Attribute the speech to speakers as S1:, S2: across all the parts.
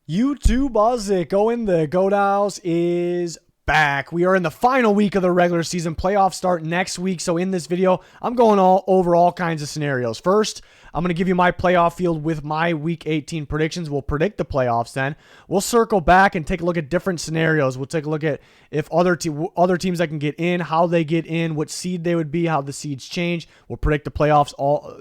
S1: YouTube Buzz Go in the Godows is back. We are in the final week of the regular season. Playoffs start next week. So in this video, I'm going all over all kinds of scenarios. First, I'm going to give you my playoff field with my week 18 predictions. We'll predict the playoffs then. We'll circle back and take a look at different scenarios. We'll take a look at if other teams that can get in, how they get in, what seed they would be, how the seeds change. We'll predict the playoffs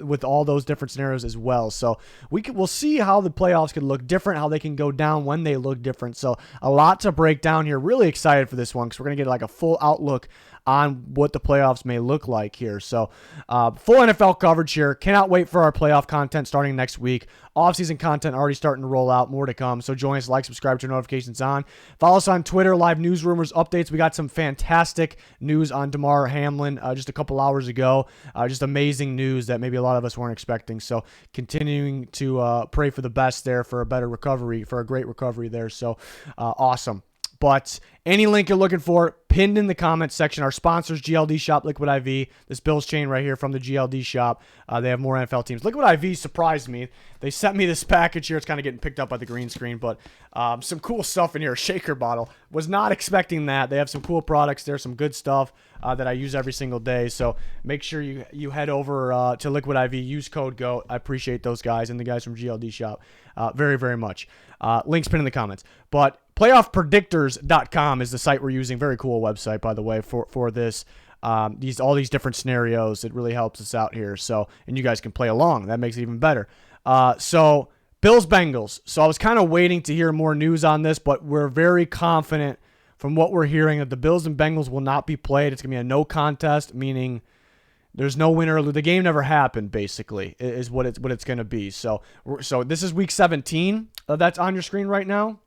S1: with all those different scenarios as well. So we'll see how the playoffs could look different, how they can go down when they look different. So a lot to break down here. Really excited for this one because we're going to get like a full outlook on what the playoffs may look like here. So full NFL coverage here. Cannot wait for our playoff content starting next week. Offseason content already starting to roll out. More to come. So join us, like, subscribe, turn notifications on. Follow us on Twitter, live news, rumors, updates. We got some fantastic news on Damar Hamlin just a couple hours ago. Just amazing news that maybe a lot of us weren't expecting. So continuing to pray for the best there, for a better recovery, for a great recovery there. So awesome. But any link you're looking for, pinned in the comments section. Our sponsors, GLD Shop, Liquid IV. This Bills chain right here from the GLD Shop. They have more NFL teams. Liquid IV surprised me. They sent me this package here. It's kind of getting picked up by the green screen, but some cool stuff in here. A shaker bottle. Was not expecting that. They have some cool products there, some good stuff that I use every single day. So make sure you head over to Liquid IV. Use code GOAT. I appreciate those guys and the guys from GLD Shop very, very much. Links pinned in the comments. But playoffpredictors.com is the site we're using. Very cool website, by the way, for this. All these different scenarios. It really helps us out here. So, and you guys can play along. That makes it even better. So Bills Bengals. So I was kind of waiting to hear more news on this, but we're very confident from what we're hearing that the Bills and Bengals will not be played. It's going to be a no contest, meaning there's no winner or lose. The game never happened, basically, is what it's going to be. So this is week 17. That's on your screen right now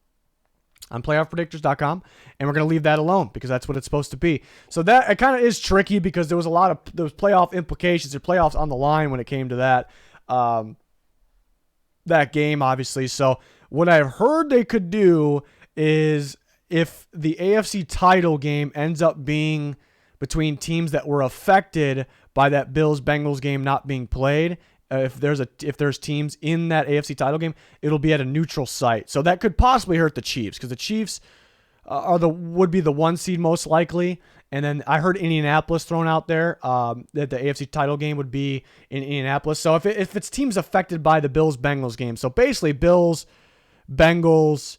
S1: on playoffpredictors.com, and we're going to leave that alone because that's what it's supposed to be. So that it kind of is tricky because there was playoff implications or playoffs on the line when it came to that game, obviously. So what I've heard they could do is if the AFC title game ends up being between teams that were affected by that Bills-Bengals game not being played, if there's teams in that AFC title game, it'll be at a neutral site. So that could possibly hurt the Chiefs because the Chiefs would be the 1 seed most likely. And then I heard Indianapolis thrown out there that the AFC title game would be in Indianapolis. So if it's teams affected by the Bills-Bengals game, so basically Bills, Bengals,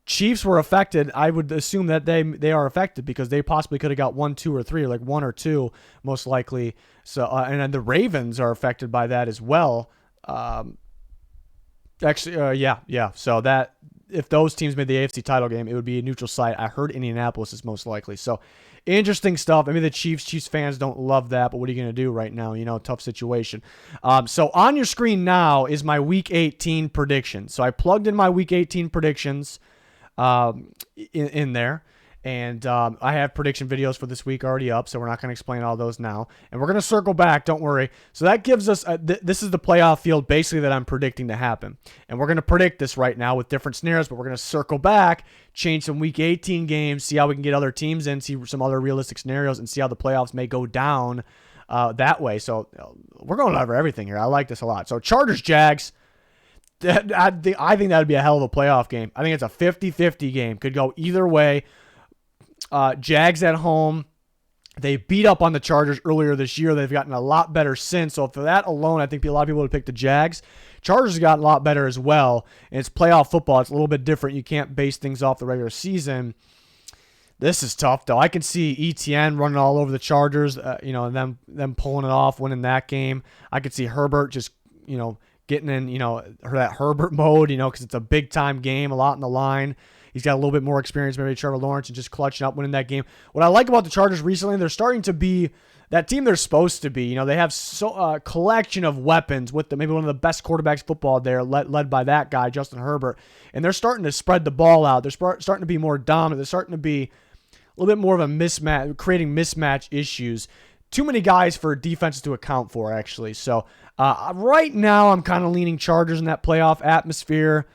S1: Chiefs were affected, I would assume that they are affected because they possibly could have got 1, 2, or 3, or like 1 or 2 most likely. So and then the Ravens are affected by that as well. Yeah. So that if those teams made the AFC title game, it would be a neutral site. I heard Indianapolis is most likely. So interesting stuff. Maybe the Chiefs fans don't love that, but what are you going to do right now? Tough situation. So on your screen now is my Week 18 prediction. So I plugged in my Week 18 predictions in there. And I have prediction videos for this week already up, so we're not going to explain all those now. And we're going to circle back, don't worry. So that gives us, this is the playoff field basically that I'm predicting to happen. And we're going to predict this right now with different scenarios, but we're going to circle back, change some Week 18 games, see how we can get other teams in, see some other realistic scenarios, and see how the playoffs may go down that way. So we're going over everything here. I like this a lot. So Chargers-Jags. I think that would be a hell of a playoff game. I think it's a 50-50 game. Could go either way. Jags at home. They beat up on the Chargers earlier this year. They've gotten a lot better since. So for that alone, I think a lot of people would pick the Jags. Chargers have gotten a lot better as well. And it's playoff football. It's a little bit different. You can't base things off the regular season. This is tough, though. I can see ETN running all over the Chargers, and them pulling it off, winning that game. I could see Herbert just, getting in, that Herbert mode, because it's a big-time game, a lot in the line. He's got a little bit more experience, maybe Trevor Lawrence, and just clutching up, winning that game. What I like about the Chargers recently, they're starting to be that team they're supposed to be. They have a collection of weapons with maybe one of the best quarterbacks in football there, led by that guy, Justin Herbert. And they're starting to spread the ball out. They're starting to be more dominant. They're starting to be a little bit more of a mismatch, creating mismatch issues. Too many guys for defenses to account for, actually. So right now, I'm kind of leaning Chargers in that playoff atmosphere.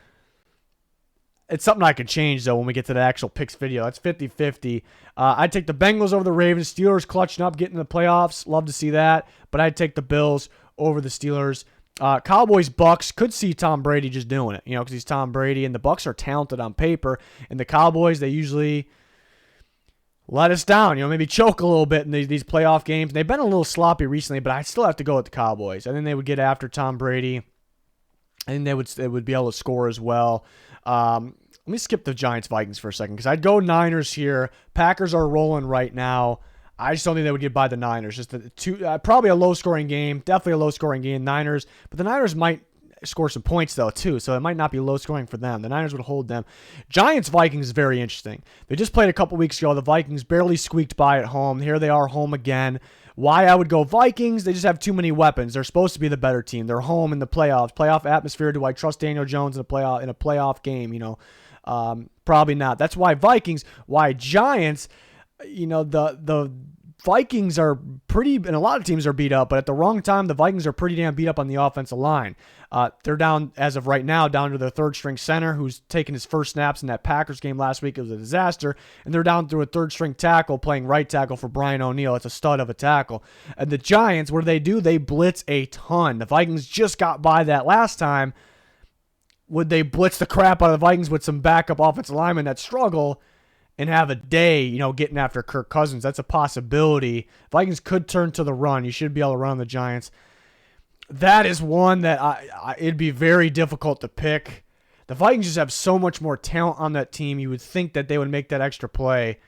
S1: It's something I could change, though, when we get to the actual picks video. That's 50-50. I'd take the Bengals over the Ravens. Steelers clutching up, getting in the playoffs. Love to see that. But I'd take the Bills over the Steelers Cowboys, Bucks, could see Tom Brady just doing it, because he's Tom Brady, and the Bucks are talented on paper, and the Cowboys, they usually let us down, maybe choke a little bit in these playoff games. They've been a little sloppy recently, but I still have to go with the Cowboys. I think they would get after Tom Brady, and they would be able to score as well. Let me skip the Giants-Vikings for a second, because I'd go Niners here. Packers are rolling right now. I just don't think they would get by the Niners. Just probably a low-scoring game. Definitely a low-scoring game, Niners. But the Niners might score some points, though, too. So it might not be low-scoring for them. The Niners would hold them. Giants-Vikings is very interesting. They just played a couple weeks ago. The Vikings barely squeaked by at home. Here they are home again. Why I would go Vikings? They just have too many weapons. They're supposed to be the better team. They're home in the playoffs. Playoff atmosphere. Do I trust Daniel Jones in a playoff game? Probably not. That's why Vikings. Why Giants? The Vikings are pretty, and a lot of teams are beat up, but at the wrong time, the Vikings are pretty damn beat up on the offensive line. They're down, as of right now, down to their third-string center, who's taken his first snaps in that Packers game last week. It was a disaster. And they're down to a third-string tackle playing right tackle for Brian O'Neill. It's a stud of a tackle. And the Giants, what do? They blitz a ton. The Vikings just got by that last time. Would they blitz the crap out of the Vikings with some backup offensive linemen that struggle and have a day, getting after Kirk Cousins? That's a possibility. Vikings could turn to the run. You should be able to run the Giants. That is one that it'd be very difficult to pick. The Vikings just have so much more talent on that team. You would think that they would make that extra play.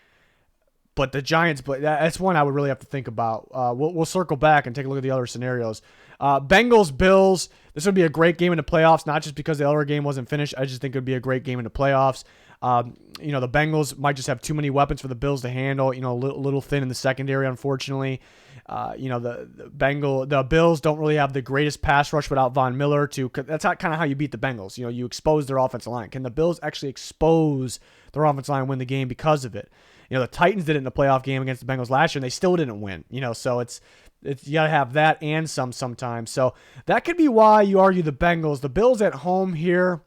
S1: But the Giants, that's one I would really have to think about. We'll circle back and take a look at the other scenarios. Bengals, Bills. This would be a great game in the playoffs, not just because the other game wasn't finished. I just think it would be a great game in the playoffs. The Bengals might just have too many weapons for the Bills to handle. A little thin in the secondary, unfortunately. The Bills don't really have the greatest pass rush without Von Miller. That's kind of how you beat the Bengals. You expose their offensive line. Can the Bills actually expose their offensive line and win the game because of it? The Titans did it in the playoff game against the Bengals last year, and they still didn't win. So it's you got to have that and sometimes. So that could be why you argue the Bengals. The Bills at home here.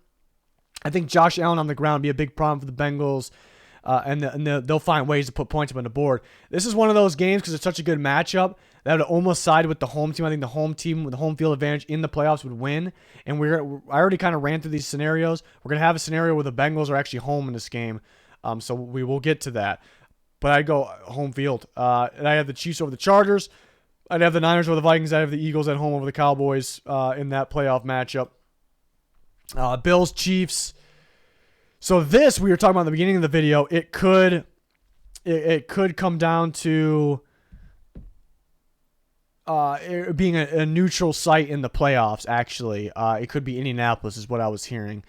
S1: I think Josh Allen on the ground would be a big problem for the Bengals, and they'll find ways to put points up on the board. This is one of those games because it's such a good matchup that would almost side with the home team. I think the home team with the home field advantage in the playoffs would win. And I already kind of ran through these scenarios. We're going to have a scenario where the Bengals are actually home in this game, so we will get to that. But I'd go home field. And I have the Chiefs over the Chargers. I'd have the Niners over the Vikings. I'd have the Eagles at home over the Cowboys in that playoff matchup. Bills, Chiefs. So this, we were talking about at the beginning of the video, it could come down to it being a neutral site in the playoffs, actually. It could be Indianapolis is what I was hearing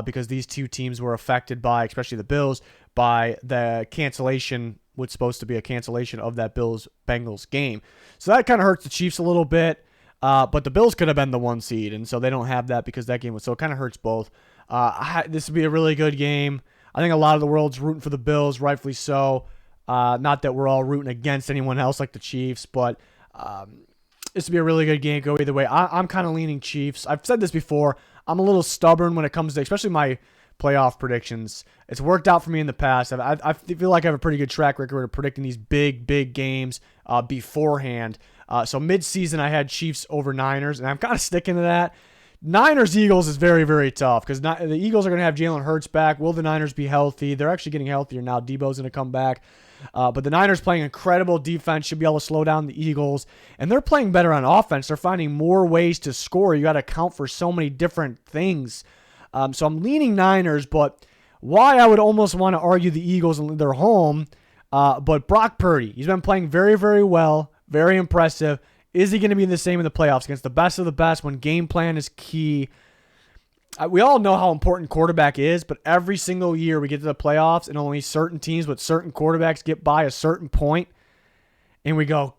S1: because these two teams were affected by, especially the Bills, by the cancellation, what's supposed to be a cancellation of that Bills-Bengals game. So that kind of hurts the Chiefs a little bit. But the Bills could have been the 1 seed, and so they don't have that because that game was so it kind of hurts both. This would be a really good game. I think a lot of the world's rooting for the Bills, rightfully so. Not that we're all rooting against anyone else like the Chiefs, but this would be a really good game. Go either way. I'm kind of leaning Chiefs. I've said this before. I'm a little stubborn when it comes to, especially my playoff predictions. It's worked out for me in the past. I feel like I have a pretty good track record of predicting these big games beforehand. So mid-season, I had Chiefs over Niners, and I'm kind of sticking to that. Niners-Eagles is very, very tough because the Eagles are going to have Jalen Hurts back. Will the Niners be healthy? They're actually getting healthier now. Debo's going to come back. But the Niners playing incredible defense, should be able to slow down the Eagles. And they're playing better on offense. They're finding more ways to score. You got to account for so many different things. So I'm leaning Niners, but why I would almost want to argue the Eagles and their home. But Brock Purdy, he's been playing very, very well. Very impressive. Is he going to be the same in the playoffs against the best of the best when game plan is key? We all know how important quarterback is, but every single year we get to the playoffs and only certain teams with certain quarterbacks get by a certain point, and we go,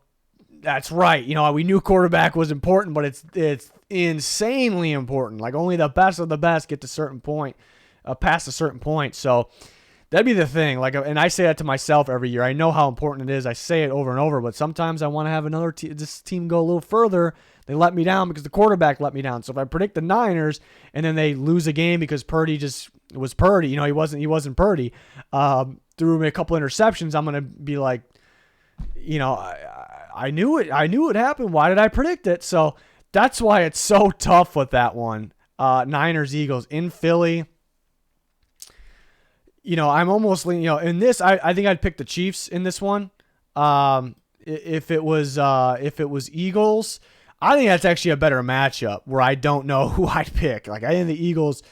S1: that's right. We knew quarterback was important, but it's insanely important. Like only the best of the best get to past a certain point. So that'd be the thing. And I say that to myself every year. I know how important it is. I say it over and over, but sometimes I want to have this team go a little further. They let me down because the quarterback let me down. So if I predict the Niners and then they lose a game because Purdy just was Purdy, he wasn't Purdy, threw me a couple interceptions, I'm going to be like, I knew it happened. Why did I predict it? So that's why it's so tough with that one. Niners, Eagles in Philly. I'm almost leaning, in this, I think I'd pick the Chiefs in this one. If it was Eagles, I think that's actually a better matchup where I don't know who I'd pick. Like, I think the Eagles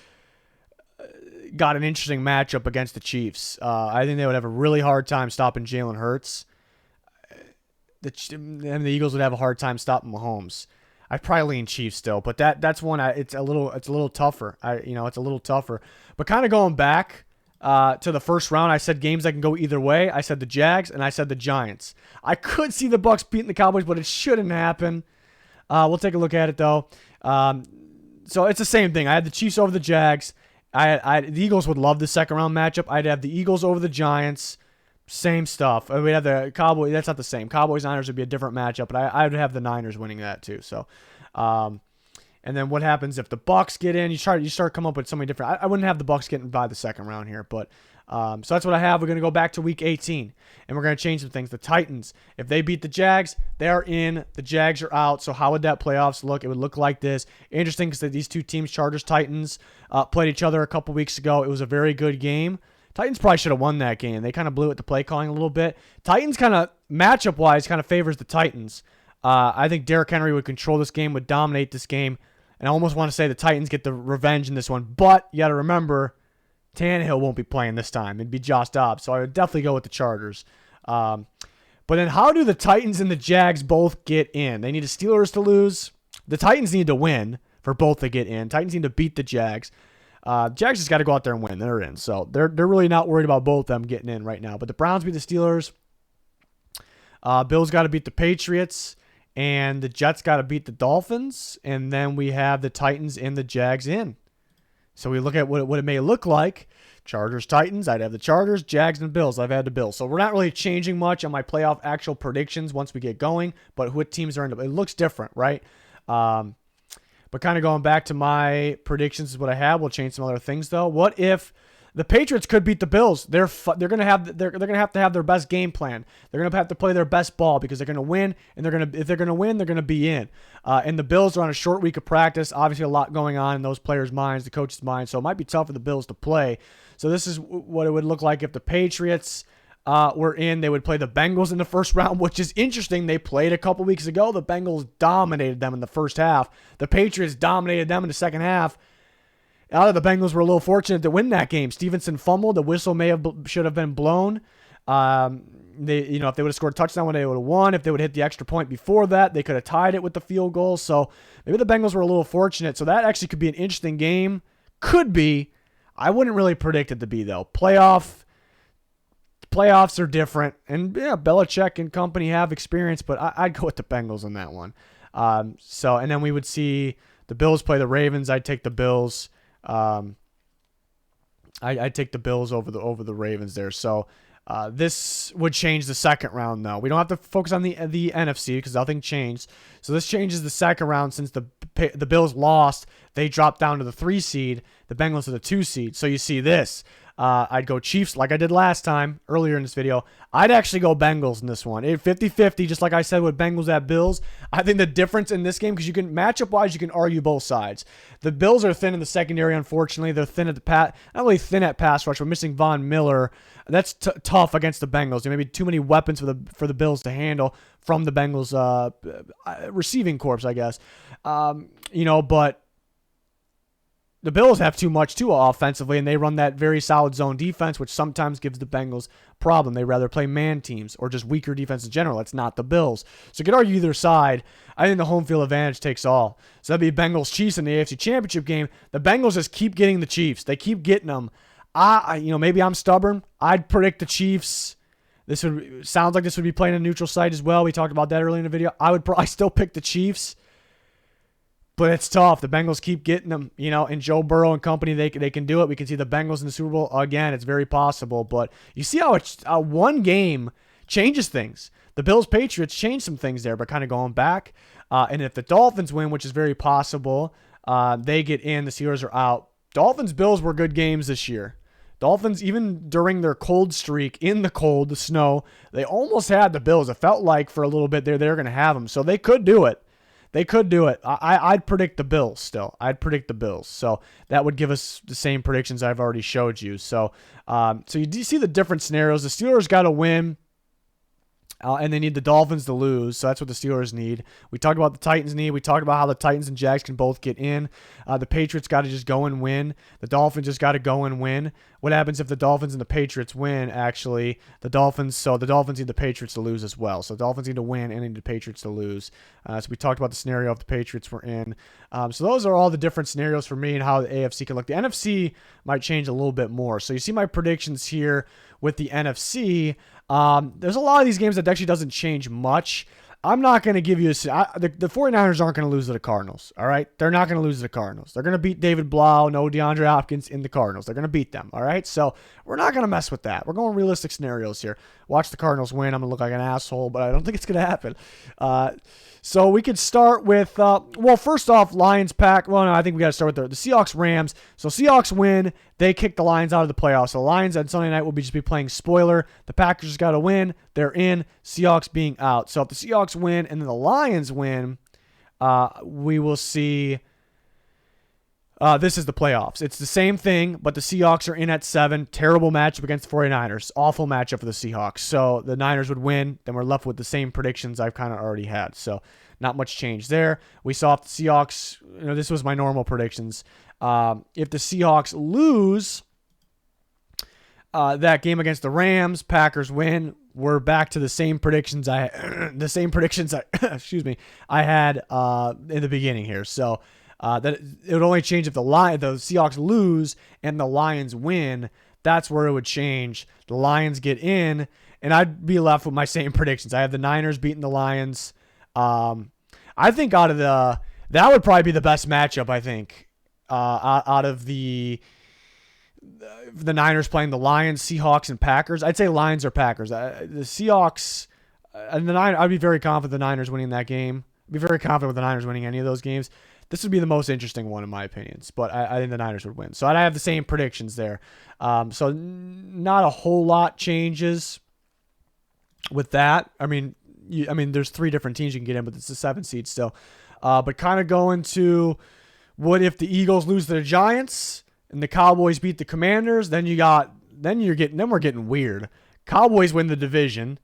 S1: got an interesting matchup against the Chiefs. I think they would have a really hard time stopping Jalen Hurts. And the Eagles would have a hard time stopping Mahomes. I'd probably lean Chiefs still, but that's one. It's a little tougher. It's a little tougher. But kind of going back to the first round, I said games that can go either way. I said the Jags and I said the Giants. I could see the Bucs beating the Cowboys, but it shouldn't happen. We'll take a look at it though. So it's the same thing. I had the Chiefs over the Jags. The Eagles would love the second round matchup. I'd have the Eagles over the Giants. Same stuff. We'd have the Cowboys. That's not the same. Cowboys Niners would be a different matchup, but I would have the Niners winning that too. So, and then what happens if the Bucs get in? You start coming up with something different. I wouldn't have the Bucs getting by the second round here, but so that's what I have. We're gonna go back to Week 18, and we're gonna change some things. The Titans, if they beat the Jags, they're in. The Jags are out. So how would that playoffs look? It would look like this. Interesting because these two teams, Chargers, Titans, played each other a couple weeks ago. It was a very good game. Titans probably should have won that game. They kind of blew it to play calling a little bit. Titans kind of, matchup-wise, kind of favors the Titans. I think Derrick Henry would control this game, would dominate this game, and I almost want to say the Titans get the revenge in this one. But you got to remember, Tannehill won't be playing this time. It'd be Josh Dobbs, so I would definitely go with the Chargers. But then how do the Titans and the Jags both get in? They need the Steelers to lose. The Titans need to win for both to get in. Titans need to beat the Jags. Jags just got to go out there and win. They're in. So they're really not worried about both of them getting in right now. But the Browns beat the Steelers. Bills got to beat the Patriots. And the Jets got to beat the Dolphins. And then we have the Titans and the Jags in. So we look at what it may look like. Chargers, Titans. I'd have the Chargers, Jags, and Bills. I've had the Bills. So we're not really changing much on my playoff actual predictions once we get going. But what teams are in it looks different, right? But kind of going back to my predictions is what I have. We'll change some other things though. What if the Patriots could beat the Bills? They're gonna have to have their best game plan. They're gonna have to play their best ball because they're gonna win, and if they're gonna win, they're gonna be in. And the Bills are on a short week of practice. Obviously, a lot going on in those players' minds, the coaches' minds. So it might be tough for the Bills to play. So this is what it would look like if the Patriots were in. They would play the Bengals in the first round, which is interesting. They played a couple weeks ago. The Bengals dominated them in the first half. The Patriots dominated them in the second half. The Bengals were a little fortunate to win that game. Stevenson fumbled. The whistle should have been blown. If they would have scored a touchdown when they would have won. If they would have hit the extra point before that, they could have tied it with the field goal. So maybe the Bengals were a little fortunate. So that actually could be an interesting game. Could be. I wouldn't really predict it to be though. Playoffs are different, and yeah, Belichick and company have experience, but I'd go with the Bengals on that one. And then we would see the Bills play the Ravens. I'd take the Bills. I'd take the Bills over the Ravens there. So this would change the second round though. We don't have to focus on the NFC because nothing changed. So this changes the second round since the Bills lost. They dropped down to the 3 seed. The Bengals to the 2 seed. So you see this. I'd go Chiefs like I did last time, earlier in this video. I'd actually go Bengals in this one. 50-50, just like I said with Bengals at Bills. I think the difference in this game, because you can, matchup-wise, you can argue both sides. The Bills are thin in the secondary, unfortunately. They're thin at the not really thin at pass rush, but missing Von Miller. That's tough against the Bengals. There may be too many weapons for the Bills to handle from the Bengals receiving corps, I guess. But the Bills have too much too offensively, and they run that very solid zone defense, which sometimes gives the Bengals a problem. They rather play man teams or just weaker defense in general. It's not the Bills. So you could argue either side. I think the home field advantage takes all. So that'd be Bengals Chiefs in the AFC Championship game. The Bengals just keep getting the Chiefs. They keep getting them. Maybe I'm stubborn. I'd predict the Chiefs. Sounds like this would be playing a neutral site as well. We talked about that earlier in the video. I still pick the Chiefs. But it's tough. The Bengals keep getting them, and Joe Burrow and company, they can do it. We can see the Bengals in the Super Bowl again. It's very possible. But you see how one game changes things. The Bills-Patriots changed some things there, but kind of going back. And if the Dolphins win, which is very possible, they get in. The Steelers are out. Dolphins-Bills were good games this year. Dolphins, even during their cold streak, in the cold, the snow, they almost had the Bills. It felt like for a little bit they were going to have them. So they could do it. They could do it. I'd predict the Bills still. I'd predict the Bills. So that would give us the same predictions I've already showed you. So, so you do see the different scenarios. The Steelers got to win. And they need the Dolphins to lose, so that's what the Steelers need. We talked about the Titans need. We talked about how the Titans and Jags can both get in. The Patriots got to just go and win. The Dolphins just got to go and win. What happens if the Dolphins and the Patriots win, actually? The Dolphins need the Patriots to lose as well. So the Dolphins need to win and need the Patriots to lose. So we talked about the scenario if the Patriots were in. So those are all the different scenarios for me and how the AFC can look. The NFC might change a little bit more. So you see my predictions here with the NFC. There's a lot of these games that actually doesn't change much. I'm not going to give you the 49ers aren't going to lose to the Cardinals, all right? They're not going to lose to the Cardinals. They're going to beat David Blau, no DeAndre Hopkins in the Cardinals. They're going to beat them, all right? So we're not going to mess with that. We're going realistic scenarios here. Watch the Cardinals win. I'm going to look like an asshole, but I don't think it's going to happen. So we could start with, well, first off, Lions pack. Well, no, I think we got to start with the Seahawks Rams. So Seahawks win. They kick the Lions out of the playoffs. So the Lions on Sunday night will just be playing spoiler. The Packers got to win. They're in. Seahawks being out. So if the Seahawks win and then the Lions win, we will see. This is the playoffs. It's the same thing, but the Seahawks are in at 7. Terrible matchup against the 49ers. Awful matchup for the Seahawks. So the Niners would win. Then we're left with the same predictions I've kind of already had. So not much change there. We saw if the Seahawks, this was my normal predictions. If the Seahawks lose that game against the Rams, Packers win. We're back to the same predictions I excuse me, I had in the beginning here. So that it would only change if the Seahawks lose and the Lions win. That's where it would change. The Lions get in, and I'd be left with my same predictions. I have the Niners beating the Lions. I think that would probably be the best matchup. I think out of the Niners playing the Lions, Seahawks, and Packers. I'd say Lions or Packers. The Seahawks and the Niners. I'd be very confident the Niners winning that game. I'd be very confident with the Niners winning any of those games. This would be the most interesting one in my opinions, but I think the Niners would win. So I have the same predictions there. So not a whole lot changes with that. I mean, there's 3 different teams you can get in, but it's a 7 seed still. But kind of going to what if the Eagles lose to the Giants and the Cowboys beat the Commanders? Then we're getting weird. Cowboys win the division.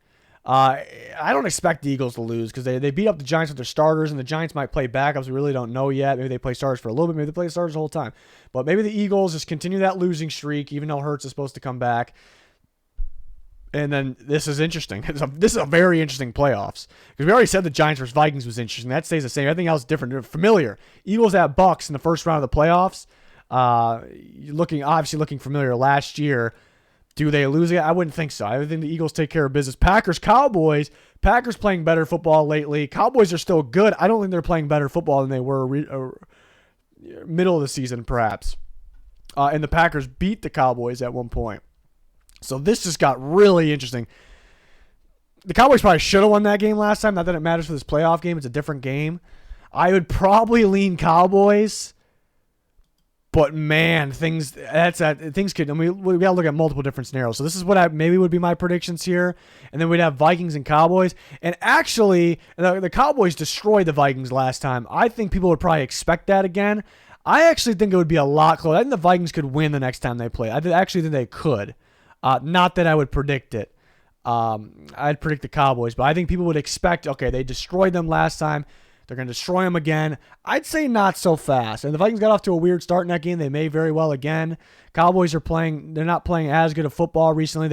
S1: I don't expect the Eagles to lose because they beat up the Giants with their starters, and the Giants might play backups. We really don't know yet. Maybe they play starters for a little bit. Maybe they play starters the whole time. But maybe the Eagles just continue that losing streak, even though Hurts is supposed to come back. And then this is interesting. This is a very interesting playoffs because we already said the Giants versus Vikings was interesting. That stays the same. Everything else is different. They're familiar. Eagles at Bucks in the first round of the playoffs. Looking familiar last year. Do they lose it? I wouldn't think so. I think the Eagles take care of business. Packers, Cowboys. Packers playing better football lately. Cowboys are still good. I don't think they're playing better football than they were middle of the season, perhaps. And the Packers beat the Cowboys at one point. So this just got really interesting. The Cowboys probably should have won that game last time. Not that it matters for this playoff game. It's a different game. I would probably lean Cowboys. But man, things could. We gotta look at multiple different scenarios. So this is what maybe would be my predictions here, and then we'd have Vikings and Cowboys. And actually, the Cowboys destroyed the Vikings last time. I think people would probably expect that again. I actually think it would be a lot closer. I think the Vikings could win the next time they play. I actually think they could. Not that I would predict it. I'd predict the Cowboys, but I think people would expect. Okay, they destroyed them last time. They're going to destroy them again. I'd say not so fast. And the Vikings got off to a weird start in that game. They may very well again. Cowboys they're not playing as good of football recently.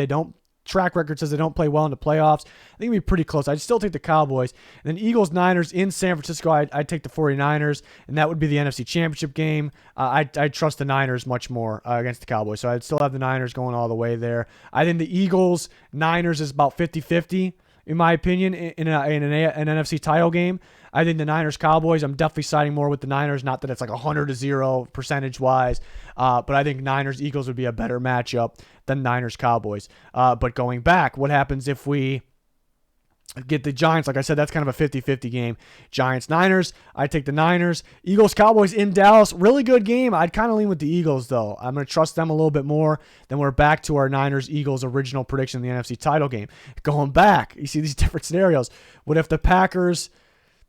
S1: Track record says they don't play well in the playoffs. I think it'd be pretty close. I'd still take the Cowboys. And then Eagles-Niners in San Francisco, I'd take the 49ers, and that would be the NFC Championship game. I'd trust the Niners much more against the Cowboys. So I'd still have the Niners going all the way there. I think the Eagles-Niners is about 50-50. In my opinion, in an NFC title game. I think the Niners-Cowboys, I'm definitely siding more with the Niners. Not that it's like 100-0 percentage-wise, but I think Niners-Eagles would be a better matchup than Niners-Cowboys. But going back, what happens if we get the Giants? Like I said, that's kind of a 50-50 game. Giants-Niners, I take the Niners. Eagles-Cowboys in Dallas, really good game. I'd kind of lean with the Eagles, though. I'm going to trust them a little bit more. Then we're back to our Niners-Eagles original prediction in the NFC title game. Going back, you see these different scenarios. What if the Packers...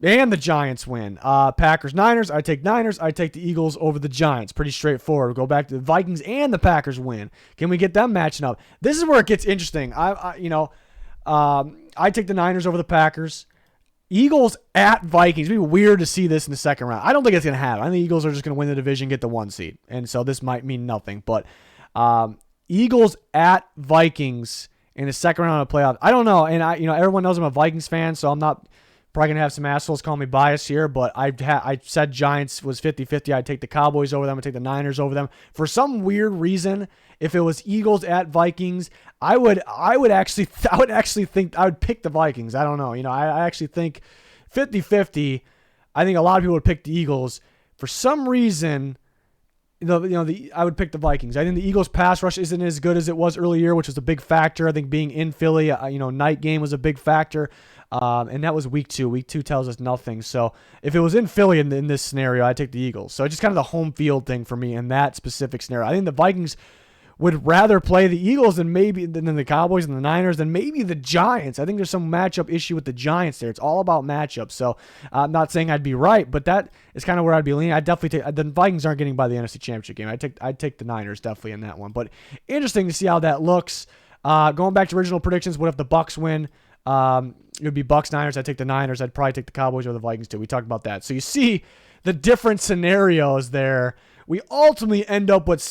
S1: And the Giants win. Packers, Niners. I take Niners. I take the Eagles over the Giants. Pretty straightforward. We'll go back to the Vikings and the Packers win. Can we get them matching up? This is where it gets interesting. I take the Niners over the Packers. Eagles at Vikings. It'd be weird to see this in the second round. I don't think it's going to happen. I think the Eagles are just going to win the division, get the 1 seed. And so this might mean nothing. But Eagles at Vikings in the second round of the playoffs. I don't know. And everyone knows I'm a Vikings fan, so I'm not probably going to have some assholes call me biased here, but I said Giants was 50-50. I'd take the Cowboys over them. I'd take the Niners over them. For some weird reason, if it was Eagles at Vikings, I would actually think I would pick the Vikings. I don't know. I actually think 50-50. I think a lot of people would pick the Eagles. For some reason, I would pick the Vikings. I think the Eagles pass rush isn't as good as it was earlier, which was a big factor. I think being in Philly, night game was a big factor. And that was week 2. Week 2 tells us nothing. So if it was in Philly in this scenario, I'd take the Eagles. So it's just kind of the home field thing for me in that specific scenario. I think the Vikings would rather play the Eagles than the Cowboys and the Niners than maybe the Giants. I think there's some matchup issue with the Giants there. It's all about matchups. So I'm not saying I'd be right, but that is kind of where I'd be leaning. I'd definitely take the Vikings aren't getting by the NFC Championship game. I'd take the Niners definitely in that one. But interesting to see how that looks. Going back to original predictions, what if the Bucks win? It would be Bucks Niners. I'd take the Niners. I'd probably take the Cowboys or the Vikings too. We talked about that. So you see the different scenarios there. We ultimately end up with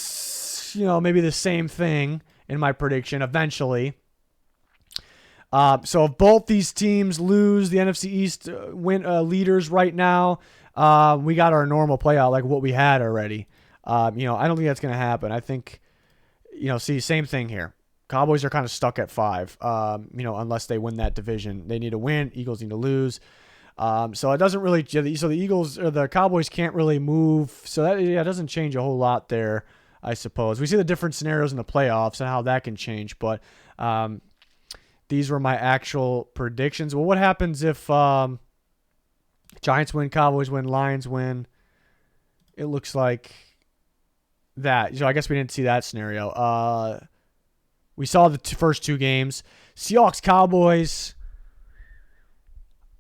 S1: maybe the same thing in my prediction eventually. So if both these teams lose, the NFC East leaders right now, we got our normal playout like what we had already. I don't think that's going to happen. I think, same thing here. Cowboys are kind of stuck at 5, unless they win that division. They need to win. Eagles need to lose. So it doesn't really. So the Eagles or the Cowboys can't really move. So that doesn't change a whole lot there, I suppose. We see the different scenarios in the playoffs and how that can change. But these were my actual predictions. Well, what happens if Giants win, Cowboys win, Lions win? It looks like that. So I guess we didn't see that scenario. We saw the first 2 games. Seahawks, Cowboys.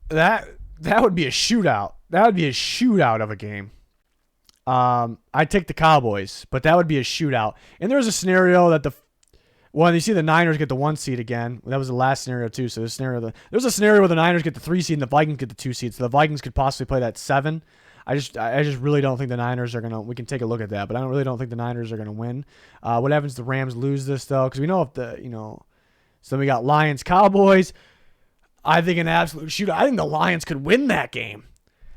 S1: That would be a shootout. That would be a shootout of a game. I'd take the Cowboys, but that would be a shootout. And there's a scenario that you see the Niners get the 1 seed again. That was the last scenario too. So there's a scenario where the Niners get the 3 seed and the Vikings get the 2 seed. So the Vikings could possibly play that 7. I just really don't think the Niners are going to – we can take a look at that, but I really don't think the Niners are going to win. What happens if the Rams lose this, though? Because we know so we got Lions, Cowboys. I think an absolute shootout. I think the Lions could win that game.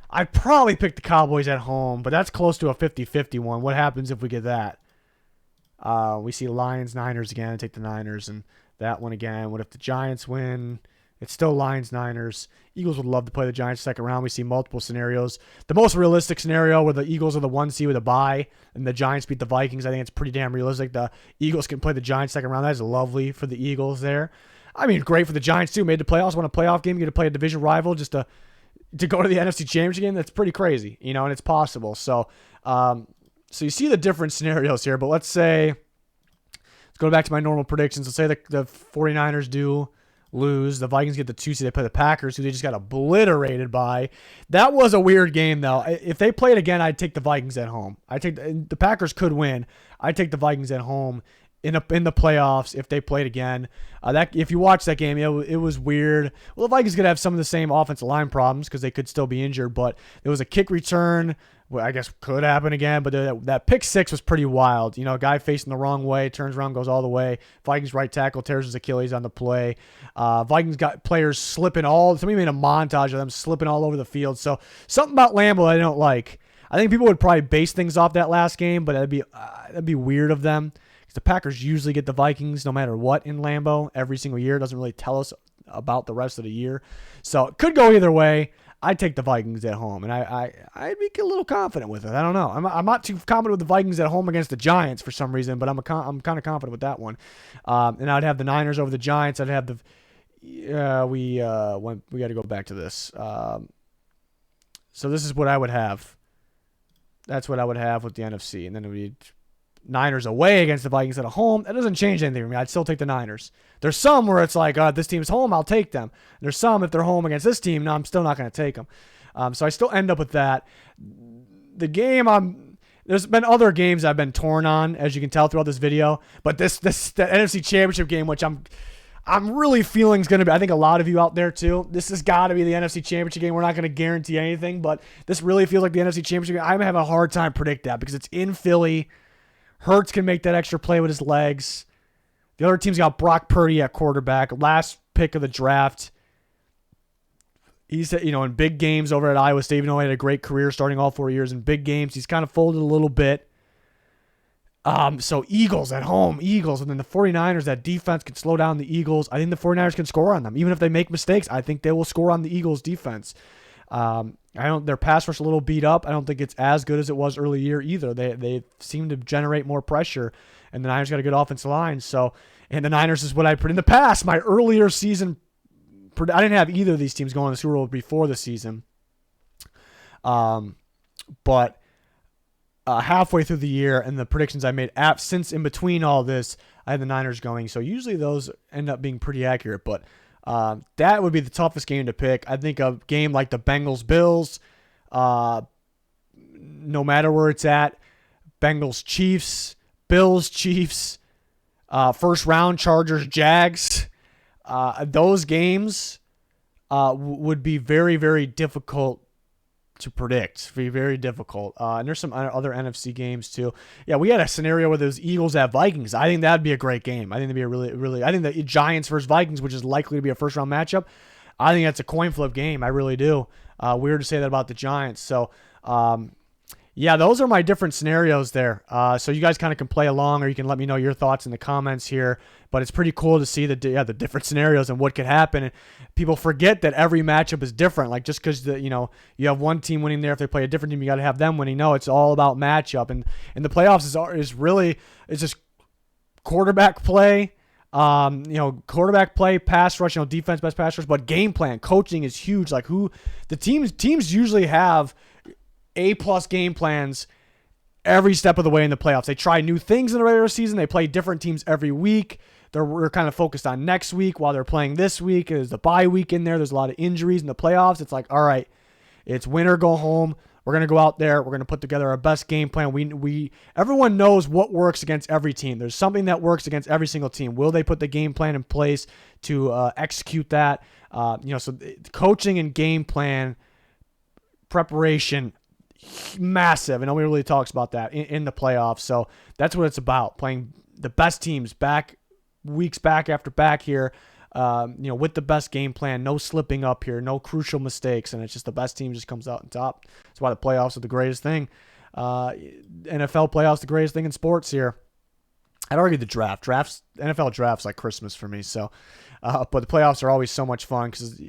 S1: I'd probably pick the Cowboys at home, but that's close to a 50-50 one. What happens if we get that? We see Lions, Niners again. Take the Niners and that one again. What if the Giants win? It's still Lions, Niners. Eagles would love to play the Giants second round. We see multiple scenarios. The most realistic scenario where the Eagles are the 1 seed with a bye and the Giants beat the Vikings, I think it's pretty damn realistic. The Eagles can play the Giants second round. That is lovely for the Eagles there. I mean, great for the Giants too. Made the playoffs, won a playoff game. You get to play a division rival just to go to the NFC Championship game. That's pretty crazy, and it's possible. So you see the different scenarios here. But let's go back to my normal predictions. Let's say the 49ers do lose. The Vikings get the 2 seed. They play the Packers, who they just got obliterated by. That was a weird game, though. If they play it again, I'd take the Vikings at home. The Packers could win. I'd take the Vikings at home in the playoffs if they played again. If you watch that game, it was weird. Well, the Vikings could have some of the same offensive line problems because they could still be injured, but there was a kick return. Well, I guess could happen again, but that pick 6 was pretty wild. A guy facing the wrong way, turns around, goes all the way. Vikings right tackle tears his Achilles on the play. Vikings got players slipping somebody made a montage of them slipping all over the field. So something about Lambeau I don't like. I think people would probably base things off that last game, but that'd be weird of them. Because the Packers usually get the Vikings no matter what in Lambeau every single year. It doesn't really tell us about the rest of the year. So it could go either way. I'd take the Vikings at home, and I'd be a little confident with it. I don't know. I'm not too confident with the Vikings at home against the Giants for some reason, but I'm kind of confident with that one. And I'd have the Niners over the Giants. I'd have we got to go back to this. So this is what I would have. That's what I would have with the NFC, and then it would be Niners away against the Vikings at home. That doesn't change anything for me. I'd still take the Niners. There's some where it's like, this team's home, I'll take them. There's some, if they're home against this team, no, I'm still not going to take them. So I still end up with that. The game there's been other games I've been torn on, as you can tell throughout this video, but the NFC Championship game, which I'm really feeling is going to be, I think a lot of you out there too, this has got to be the NFC Championship game. We're not going to guarantee anything, but this really feels like the NFC Championship game. I'm having a hard time predict that because it's in Philly. Hurts can make that extra play with his legs. The other team's got Brock Purdy at quarterback, last pick of the draft. He's, in big games over at Iowa State, even though he had a great career starting all 4 years in big games, he's kind of folded a little bit. So Eagles at home, Eagles, and then the 49ers, that defense can slow down the Eagles. I think the 49ers can score on them. Even if they make mistakes, I think they will score on the Eagles defense. Their pass rush a little beat up. I don't think it's as good as it was early year either. They seem to generate more pressure, and the Niners got a good offensive line. And the Niners is what I put in the past. My earlier season, I didn't have either of these teams going to the Super Bowl before the season. But halfway through the year and the predictions I made since in between all this, I had the Niners going. So usually those end up being pretty accurate. But that would be the toughest game to pick. I think a game like the Bengals-Bills, no matter where it's at, Bengals-Chiefs, Bills-Chiefs, first round Chargers-Jags, those games would be very, very difficult to predict. Be very difficult. And there's some other NFC games too. Yeah, we had a scenario where those Eagles at Vikings. I think that'd be a great game. I think that'd be a really. I think the Giants versus Vikings, which is likely to be a first round matchup, I think that's a coin flip game. I really do. Weird to say that about the Giants. So, yeah, those are my different scenarios there. So you guys kind of can play along, or you can let me know your thoughts in the comments here. But it's pretty cool to see the different scenarios and what could happen. And people forget that every matchup is different. Like just because you have one team winning there, if they play a different team, you got to have them winning. No, it's all about matchup. And the playoffs is just quarterback play. Quarterback play, pass rush, defense, best pass rush, but game plan, coaching is huge. Like the teams usually have A+ game plans every step of the way in the playoffs. They try new things in the regular season. They play different teams every week. We're kind of focused on next week while they're playing this week. There's the bye week in there. There's a lot of injuries in the playoffs. It's like, all right, it's win or go home. We're going to go out there. We're going to put together our best game plan. Everyone knows what works against every team. There's something that works against every single team. Will they put the game plan in place to execute that? So coaching and game plan preparation, massive, and nobody really talks about that in the playoffs. So that's what it's about, playing the best teams weeks back after back here, with the best game plan, no slipping up here, no crucial mistakes, and it's just the best team just comes out on top. That's why the playoffs are the greatest thing. NFL playoffs, the greatest thing in sports here. I'd argue the NFL draft's like Christmas for me. So, but the playoffs are always so much fun because,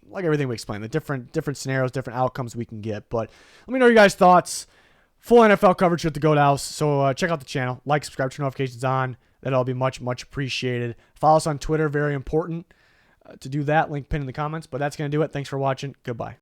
S1: like everything we explained, the different scenarios, different outcomes we can get. But let me know your guys' thoughts. Full NFL coverage at the Goat House. So check out the channel, like, subscribe, turn notifications on. That'll all be much, much appreciated. Follow us on Twitter, very important to do that. Link pinned in the comments. But that's going to do it. Thanks for watching. Goodbye.